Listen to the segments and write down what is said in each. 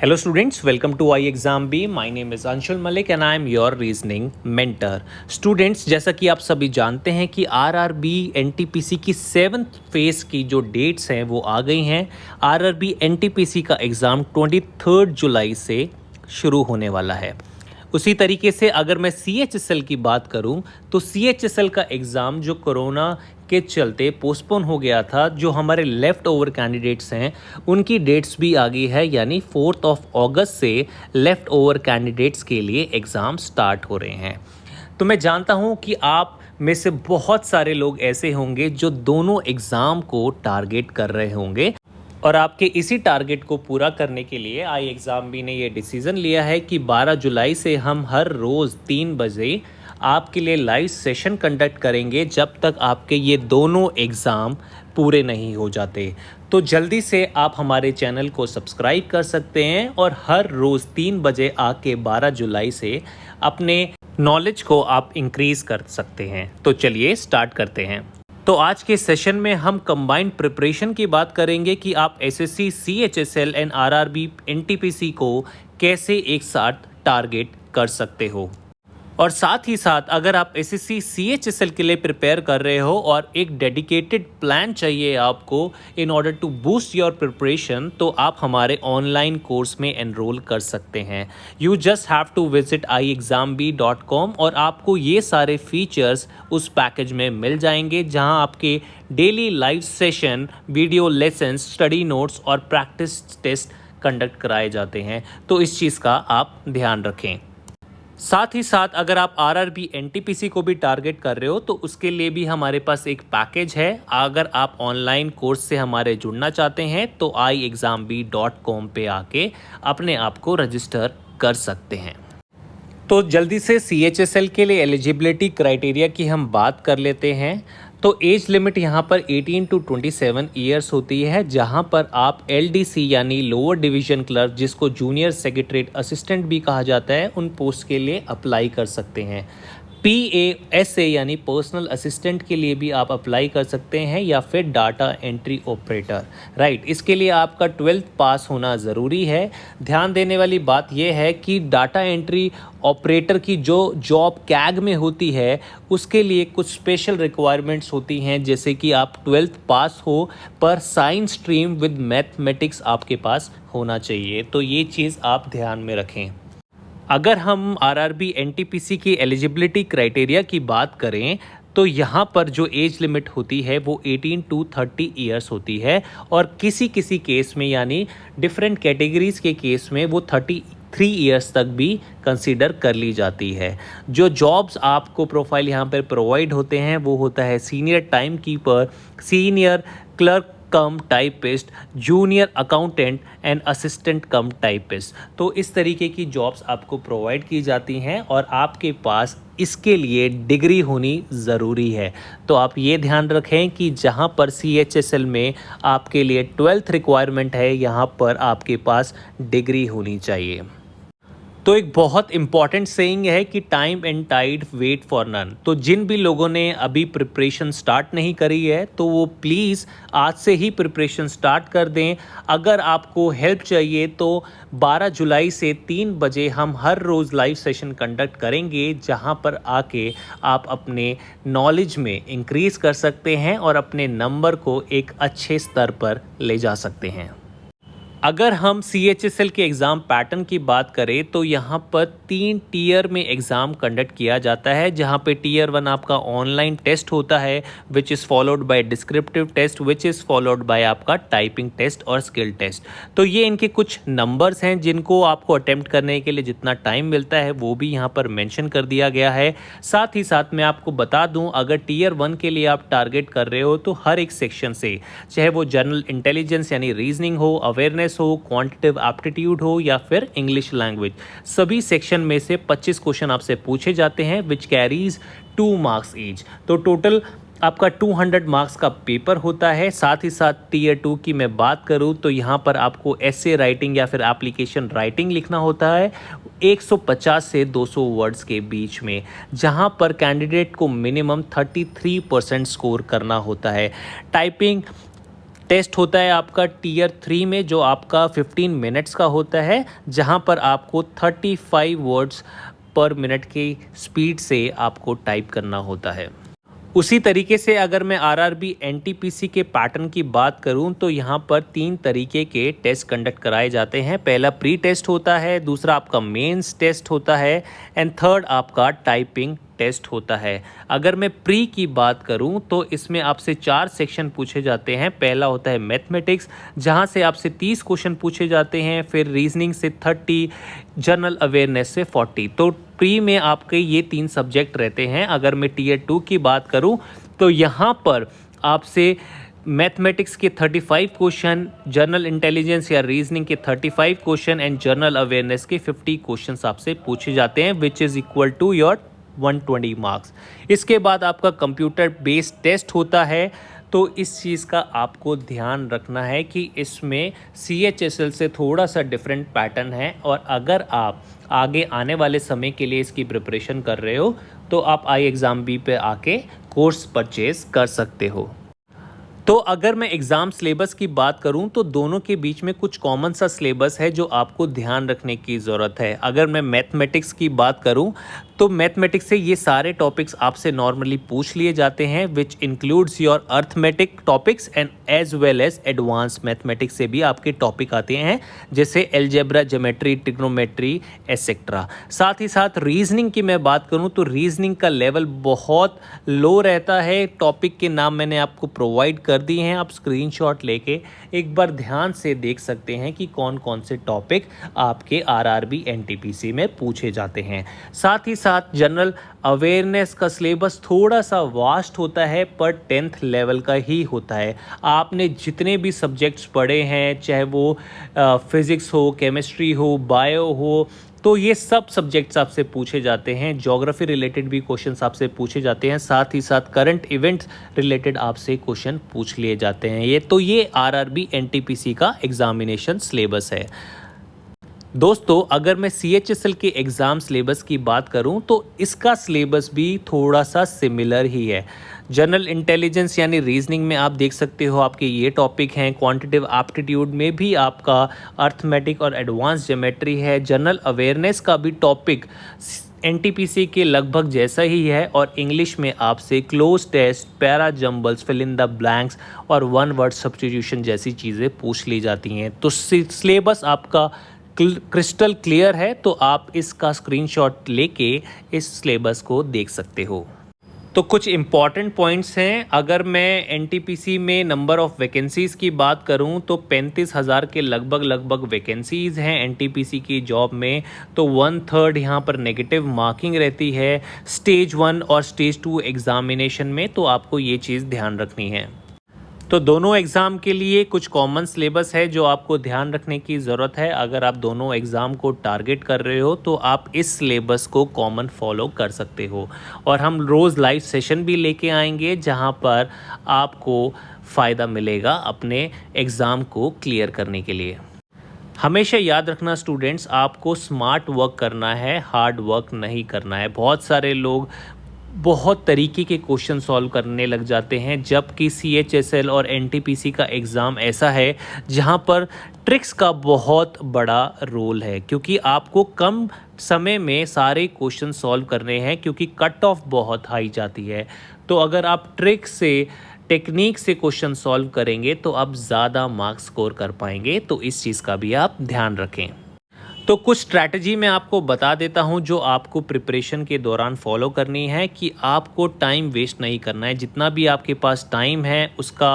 Hello students, welcome to iExamB. My name is Anshul Malik and I am your reasoning mentor. Students, जैसा कि आप सभी जानते हैं कि आरआरबी एनटीपीसी की 7th फेज़ की जो डेट्स हैं वो आ गई हैं। आरआरबी एनटीपीसी का एग्ज़ाम 23 जुलाई से शुरू होने वाला है। उसी तरीके से अगर मैं सीएचएसएल की बात करूं तो सीएचएसएल का एग्ज़ाम जो कोरोना के चलते पोस्टपोन हो गया था, जो हमारे लेफ़्ट ओवर कैंडिडेट्स हैं उनकी डेट्स भी आ गई है, यानी 4 अगस्त से लेफ़्ट ओवर कैंडिडेट्स के लिए एग्ज़ाम स्टार्ट हो रहे हैं। तो मैं जानता हूं कि आप में से बहुत सारे लोग ऐसे होंगे जो दोनों एग्ज़ाम को टारगेट कर रहे होंगे और आपके इसी टारगेट को पूरा करने के लिए iExamB ने ये डिसीज़न लिया है कि 12 जुलाई से हम हर रोज़ 3 बजे आपके लिए लाइव सेशन कंडक्ट करेंगे जब तक आपके ये दोनों एग्ज़ाम पूरे नहीं हो जाते। तो जल्दी से आप हमारे चैनल को सब्सक्राइब कर सकते हैं और हर रोज़ 3 बजे आके 12 जुलाई से अपने नॉलेज को आप इंक्रीज़ कर सकते हैं। तो चलिए स्टार्ट करते हैं। तो आज के सेशन में हम कंबाइंड प्रिपरेशन की बात करेंगे कि आप SSC, CHSL and RRB NTPC को कैसे एक साथ टारगेट कर सकते हो। और साथ ही साथ अगर आप एसएससी, सीएचएसएल के लिए प्रिपेयर कर रहे हो और एक डेडिकेटेड प्लान चाहिए आपको in order to boost your preparation, तो आप हमारे ऑनलाइन कोर्स में एनरोल कर सकते हैं। You just have to visit iexamb.com और आपको ये सारे फीचर्स उस पैकेज में मिल जाएंगे जहां आपके daily live session, video lessons, study notes और प्रैक्टिस टेस्ट कंडक्ट कराए जाते हैं। तो इस चीज़ का आप ध्यान रखें। साथ ही साथ अगर आप आरआरबी एनटीपीसी को भी टारगेट कर रहे हो तो उसके लिए भी हमारे पास एक पैकेज है। अगर आप ऑनलाइन कोर्स से हमारे जुड़ना चाहते हैं तो iexamb.com पे आके अपने आप को रजिस्टर कर सकते हैं। तो जल्दी से सीएचएसएल के लिए एलिजिबिलिटी क्राइटेरिया की हम बात कर लेते हैं। तो एज लिमिट यहाँ पर 18 to 27 ईयर्स होती है, जहाँ पर आप एलडीसी यानी लोअर डिवीजन क्लर्क, जिसको जूनियर सेक्रेटरीट असिस्टेंट भी कहा जाता है, उन पोस्ट के लिए अप्लाई कर सकते हैं। PASA यानी पर्सनल असिस्टेंट के लिए भी आप अप्लाई कर सकते हैं, या फिर डाटा एंट्री ऑपरेटर, राइट। इसके लिए आपका 12th पास होना ज़रूरी है। ध्यान देने वाली बात यह है कि डाटा एंट्री ऑपरेटर की जो जॉब कैग में होती है उसके लिए कुछ स्पेशल रिक्वायरमेंट्स होती हैं, जैसे कि आप 12th पास हो पर साइंस स्ट्रीम विद मैथमेटिक्स आपके पास होना चाहिए। तो ये चीज़ आप ध्यान में रखें। अगर हम आरआरबी एनटीपीसी की एलिजिबिलिटी क्राइटेरिया की बात करें तो यहाँ पर जो एज लिमिट होती है वो 18 to 30 ईयर्स होती है, और किसी किसी केस में यानी डिफरेंट कैटेगरीज के केस में वो 33 ईयर्स तक भी कंसीडर कर ली जाती है। जो जॉब्स आपको प्रोफाइल यहाँ पर प्रोवाइड होते हैं वो होता है senior time keeper, senior clerk come typist, junior accountant and assistant come typist. तो इस तरीके की जॉब्स आपको प्रोवाइड की जाती हैं और आपके पास इसके लिए डिग्री होनी ज़रूरी है। तो आप ये ध्यान रखें कि जहां पर सीएचएसएल में आपके लिए 12th रिक्वायरमेंट है, यहां पर आपके पास डिग्री होनी चाहिए। तो एक बहुत इंपॉर्टेंट सेइंग है कि time and tide wait for none. तो जिन भी लोगों ने अभी प्रिपरेशन स्टार्ट नहीं करी है तो वो प्लीज़ आज से ही प्रिपरेशन स्टार्ट कर दें। अगर आपको हेल्प चाहिए तो 12 जुलाई से 3 बजे हम हर रोज़ लाइव सेशन कंडक्ट करेंगे, जहां पर आके आप अपने नॉलेज में इंक्रीज़ कर सकते हैं और अपने नंबर को एक अच्छे स्तर पर ले जा सकते हैं। अगर हम सीएचएसएल के एग्ज़ाम पैटर्न की बात करें तो यहाँ पर 3 टीयर में एग्ज़ाम कंडक्ट किया जाता है, जहाँ पे टीयर 1 आपका ऑनलाइन टेस्ट होता है which is followed by descriptive test which is followed by आपका टाइपिंग टेस्ट और स्किल टेस्ट। तो ये इनके कुछ नंबर्स हैं जिनको आपको अटेम्प्ट करने के लिए जितना टाइम मिलता है वो भी यहाँ पर मेंशन कर दिया गया है। साथ ही साथ मैं आपको बता दूँ, अगर टीयर 1 के लिए आप टारगेट कर रहे हो तो हर एक सेक्शन से, चाहे वो जनरल इंटेलिजेंस यानी रीजनिंग हो, अवेयरनेस हो, क्वांटिटेटिव एप्टीट्यूड हो या फिर इंग्लिश लैंग्वेज, सभी सेक्शन में से 25 क्वेश्चन आपसे पूछे जाते हैं विच कैरीज 2 मार्क्स ईच। तो टोटल आपका 200 मार्क्स का पेपर होता है। साथ ही साथ टीयर 2 की मैं बात करूं तो यहाँ पर आपको एसे राइटिंग या फिर एप्लीकेशन राइटिंग लिखना होता है 150 से 200 वर्ड्स के बीच में, जहां पर कैंडिडेट को मिनिमम 33% स्कोर करना होता है। टाइपिंग टेस्ट होता है आपका टीयर 3 में, जो आपका 15 मिनट्स का होता है, जहाँ पर आपको 35 वर्ड्स पर मिनट की स्पीड से आपको टाइप करना होता है। उसी तरीके से अगर मैं आरआरबी एनटीपीसी के पैटर्न की बात करूं तो यहाँ पर 3 तरीके के टेस्ट कंडक्ट कराए जाते हैं। पहला प्री टेस्ट होता है, दूसरा आपका मेंस टेस्ट होता है एंड थर्ड आपका टाइपिंग टेस्ट होता है। अगर मैं प्री की बात करूं तो इसमें आपसे 4 सेक्शन पूछे जाते हैं। पहला होता है मैथमेटिक्स, जहां से आपसे 30 क्वेश्चन पूछे जाते हैं, फिर रीजनिंग से 30, जनरल अवेयरनेस से 40। तो प्री में आपके ये 3 सब्जेक्ट रहते हैं। अगर मैं टीयर 2 की बात करूं तो यहाँ पर आपसे मैथमेटिक्स के 35 क्वेश्चन, जनरल इंटेलिजेंस या रीजनिंग के 35 क्वेश्चन एंड जनरल अवेयरनेस के 50 क्वेश्चन आपसे पूछे जाते हैं, which is equal to your 120 marks. इसके बाद आपका कंप्यूटर बेस्ड टेस्ट होता है। तो इस चीज़ का आपको ध्यान रखना है कि इसमें CHSL से थोड़ा सा डिफरेंट पैटर्न है, और अगर आप आगे आने वाले समय के लिए इसकी प्रिपरेशन कर रहे हो तो आप iExamB पे आके कोर्स परचेज कर सकते हो। तो अगर मैं एग्ज़ाम सिलेबस की बात करूं तो दोनों के बीच में कुछ कॉमन सा सिलेबस है जो आपको ध्यान रखने की ज़रूरत है। अगर मैं मैथमेटिक्स की बात करूं तो मैथमेटिक्स से ये सारे टॉपिक्स आपसे नॉर्मली पूछ लिए जाते हैं, which includes your arithmetic topics and as well as advance mathematics से भी आपके टॉपिक आते हैं, जैसे एलजेब्रा, ज्योमेट्री, ट्रिग्नोमेट्री एसेट्रा। साथ ही साथ रीजनिंग की मैं बात करूं तो रीजनिंग का लेवल बहुत लो रहता है। टॉपिक के नाम मैंने आपको प्रोवाइड कर दिए हैं, आप स्क्रीनशॉट लेके एक बार ध्यान से देख सकते हैं कि कौन कौन से टॉपिक आपके आरआरबी एनटीपीसी में पूछे जाते हैं। साथ ही साथ जनरल अवेयरनेस का सिलेबस थोड़ा सा वास्ट होता है, पर 10th लेवल का ही होता है। आपने जितने भी सब्जेक्ट्स पढ़े हैं, चाहे वो फिज़िक्स हो, केमिस्ट्री हो, बायो हो, तो ये सब सब्जेक्ट्स आपसे पूछे जाते हैं। ज्योग्राफी रिलेटेड भी क्वेश्चंस आपसे पूछे जाते हैं, साथ ही साथ करंट इवेंट्स रिलेटेड आपसे क्वेश्चन पूछ लिए जाते हैं। ये आरआरबी एनटीपीसी का एग्जामिनेशन सिलेबस है। दोस्तों, अगर मैं CHSL के एग्ज़ाम सिलेबस की बात करूं तो इसका सिलेबस भी थोड़ा सा सिमिलर ही है। जनरल इंटेलिजेंस यानी रीजनिंग में आप देख सकते हो आपके ये टॉपिक हैं। क्वांटिटेटिव एप्टीट्यूड में भी आपका अर्थमेटिक और एडवांस ज्योमेट्री है। जनरल अवेयरनेस का भी टॉपिक एनटीपीसी के लगभग जैसा ही है, और इंग्लिश में आपसे cloze test, para jumbles, fill in the blanks और वन वर्ड सब्स्टिट्यूशन जैसी चीज़ें पूछ ली जाती हैं। तो सिलेबस आपका क्रिस्टल क्लियर है, तो आप इसका स्क्रीनशॉट लेके इस सिलेबस को देख सकते हो। तो कुछ इम्पॉर्टेंट पॉइंट्स हैं। अगर मैं एनटीपीसी में नंबर ऑफ़ वैकेंसीज़ की बात करूं तो 35,000 के लगभग वैकेंसीज़ हैं एनटीपीसी की जॉब में। तो 1/3 यहाँ पर नेगेटिव मार्किंग रहती है स्टेज 1 और स्टेज 2 एग्ज़ामिनेशन में, तो आपको ये चीज़ ध्यान रखनी है। तो दोनों एग्ज़ाम के लिए कुछ कॉमन सिलेबस है जो आपको ध्यान रखने की ज़रूरत है। अगर आप दोनों एग्ज़ाम को टारगेट कर रहे हो तो आप इस सिलेबस को कॉमन फॉलो कर सकते हो, और हम रोज़ लाइव सेशन भी लेके आएंगे जहां पर आपको फ़ायदा मिलेगा अपने एग्ज़ाम को क्लियर करने के लिए। हमेशा याद रखना स्टूडेंट्स, आपको स्मार्ट वर्क करना है, हार्ड वर्क नहीं करना है। बहुत सारे लोग बहुत तरीके के क्वेश्चन सॉल्व करने लग जाते हैं, जबकि CHSL और एनटीपीसी का एग्ज़ाम ऐसा है जहां पर ट्रिक्स का बहुत बड़ा रोल है, क्योंकि आपको कम समय में सारे क्वेश्चन सॉल्व करने हैं, क्योंकि कट ऑफ बहुत हाई जाती है। तो अगर आप ट्रिक से, टेक्निक से क्वेश्चन सॉल्व करेंगे तो आप ज़्यादा मार्क्स स्कोर कर पाएंगे। तो इस चीज़ का भी आप ध्यान रखें। तो कुछ स्ट्रैटेजी मैं आपको बता देता हूं जो आपको प्रिपरेशन के दौरान फॉलो करनी है, कि आपको टाइम वेस्ट नहीं करना है। जितना भी आपके पास टाइम है उसका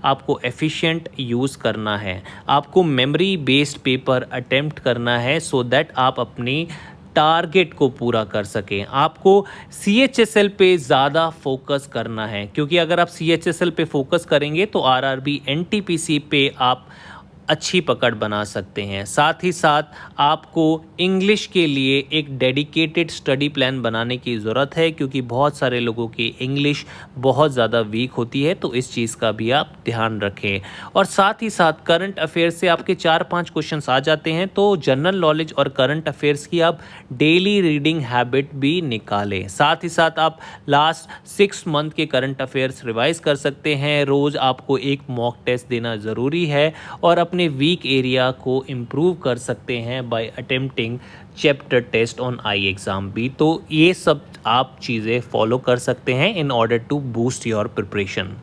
आपको एफिशिएंट यूज़ करना है। आपको मेमोरी बेस्ड पेपर अटेम्प्ट करना है, सो दैट आप अपनी टारगेट को पूरा कर सकें। आपको CHSL पे ज़्यादा फोकस करना है, क्योंकि अगर आप CHSL पे फोकस करेंगे तो आरआरबी एनटीपीसी पे आप अच्छी पकड़ बना सकते हैं। साथ ही साथ आपको इंग्लिश के लिए एक डेडिकेटेड स्टडी प्लान बनाने की ज़रूरत है, क्योंकि बहुत सारे लोगों की इंग्लिश बहुत ज़्यादा वीक होती है, तो इस चीज़ का भी आप ध्यान रखें। और साथ ही साथ करंट अफेयर्स से आपके 4-5 क्वेश्चंस आ जाते हैं, तो जनरल नॉलेज और करंट अफेयर्स की आप डेली रीडिंग हैबिट भी निकालें। साथ ही साथ आप लास्ट 6 मंथ के करंट अफेयर्स रिवाइज कर सकते हैं। रोज़ आपको एक मॉक टेस्ट देना ज़रूरी है और अपने वीक एरिया को इम्प्रूव कर सकते हैं by attempting chapter test on I exam भी। तो ये सब आप चीज़ें फॉलो कर सकते हैं in order to boost your preparation.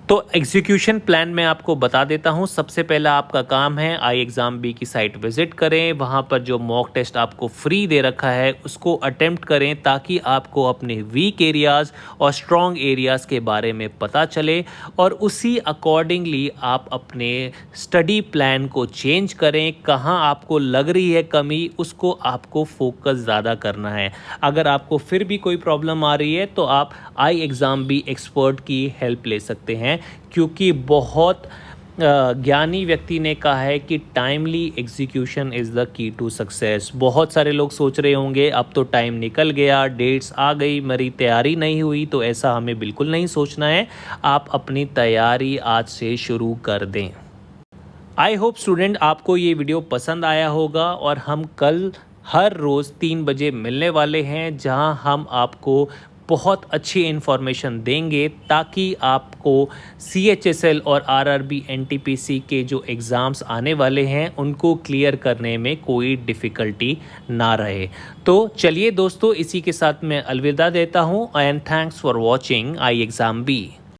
तो एग्जीक्यूशन प्लान मैं आपको बता देता हूं। सबसे पहला आपका काम है आई एग्ज़ाम बी की साइट विज़िट करें। वहां पर जो मॉक टेस्ट आपको फ्री दे रखा है उसको अटेम्प्ट करें, ताकि आपको अपने वीक एरियाज़ और स्ट्रॉन्ग एरियाज़ के बारे में पता चले और उसी अकॉर्डिंगली आप अपने स्टडी प्लान को चेंज करें। कहाँ आपको लग रही है कमी, उसको आपको फोकस ज़्यादा करना है। अगर आपको फिर भी कोई प्रॉब्लम आ रही है तो आप आई एग्ज़ाम बी एक्सपर्ट की हेल्प ले सकते हैं, क्योंकि बहुत ज्ञानी व्यक्ति ने कहा है कि timely execution is the key to success. बहुत सारे लोग सोच रहे होंगे अब तो टाइम निकल गया, डेट्स आ गई, मेरी तैयारी नहीं हुई, तो ऐसा हमें बिल्कुल नहीं सोचना है। आप अपनी तैयारी आज से शुरू कर दें। आई होप स्टूडेंट आपको ये वीडियो पसंद आया होगा, और हम कल हर रोज़ 3 बजे मिलने वाले हैं, जहां हम आपको बहुत अच्छी इन्फॉर्मेशन देंगे, ताकि आपको CHSL और RRB NTPC के जो एग्ज़ाम्स आने वाले हैं उनको क्लियर करने में कोई डिफ़िकल्टी ना रहे। तो चलिए दोस्तों, इसी के साथ मैं अलविदा देता हूँ, and thanks for watching I exam B.